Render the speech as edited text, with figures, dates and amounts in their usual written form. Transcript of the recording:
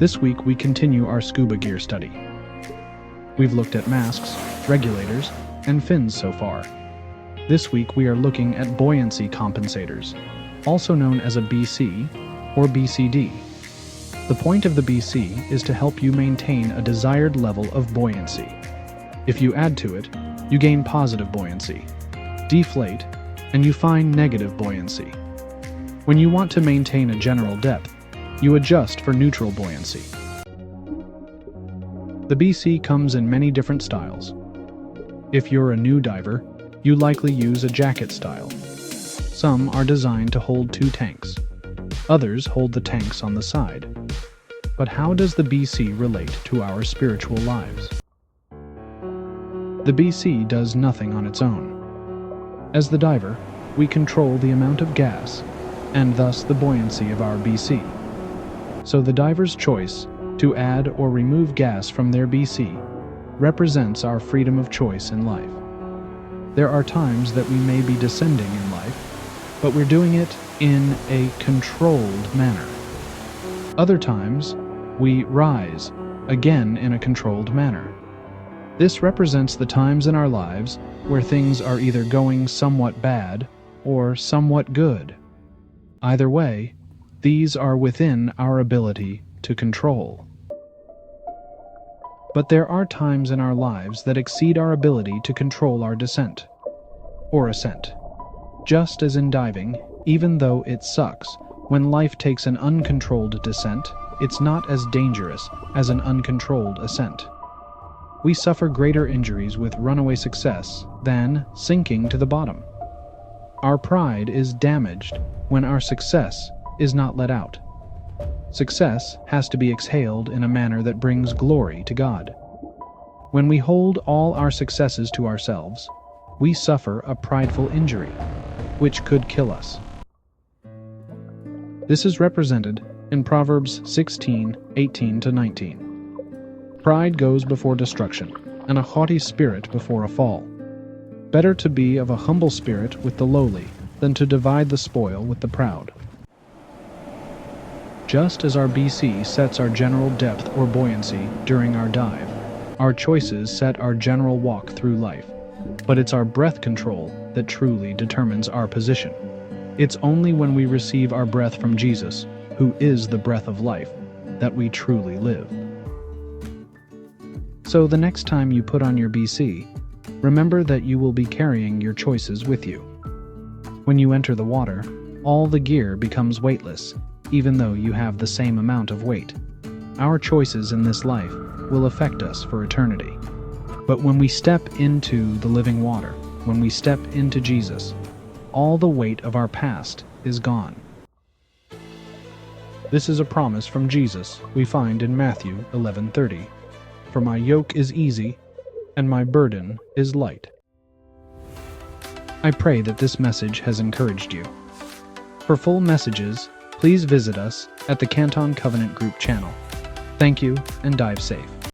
This week we continue our SCUBA Gear Study. We've looked at masks, regulators, and fins so far. This week we are looking at buoyancy compensators, also known as a BC or BCD. The point of the BC is to help you maintain a desired level of buoyancy. If you add to it, you gain positive buoyancy, deflate, and you find negative buoyancy. When you want to maintain a general depth, you adjust for neutral buoyancy. The BC comes in many different styles. If you're a new diver, you likely use a jacket style. Some are designed to hold 2 tanks. Others hold the tanks on the side. But how does the BC relate to our spiritual lives? The BC does nothing on its own. As the diver, we control the amount of gas, and thus the buoyancy of our BC. So the diver's choice to add or remove gas from their BC represents our freedom of choice in life. There are times that we may be descending in life, but we're doing it in a controlled manner. Other times, we rise, again in a controlled manner. This represents the times in our lives where things are either going somewhat bad or somewhat good. Either way, these are within our ability to control. But there are times in our lives that exceed our ability to control our descent, or ascent. Just as in diving, even though it sucks, when life takes an uncontrolled descent, it's not as dangerous as an uncontrolled ascent. We suffer greater injuries with runaway success than sinking to the bottom. Our pride is damaged when our success is not let out. Success has to be exhaled in a manner that brings glory to God. When we hold all our successes to ourselves, we suffer a prideful injury, which could kill us. This is represented in Proverbs 16:18-19. Pride goes before destruction, and a haughty spirit before a fall. Better to be of a humble spirit with the lowly than to divide the spoil with the proud. Just as our BC sets our general depth or buoyancy during our dive, our choices set our general walk through life. But it's our breath control that truly determines our position. It's only when we receive our breath from Jesus, who is the breath of life, that we truly live. So the next time you put on your BC, remember that you will be carrying your choices with you. When you enter the water, all the gear becomes weightless, even though you have the same amount of weight. Our choices in this life will affect us for eternity. But when we step into the living water, when we step into Jesus, all the weight of our past is gone. This is a promise from Jesus we find in Matthew 11:30. For my yoke is easy, and my burden is light. I pray that this message has encouraged you. For full messages, please visit us at the Canton Covenant Group channel. Thank you, and dive safe.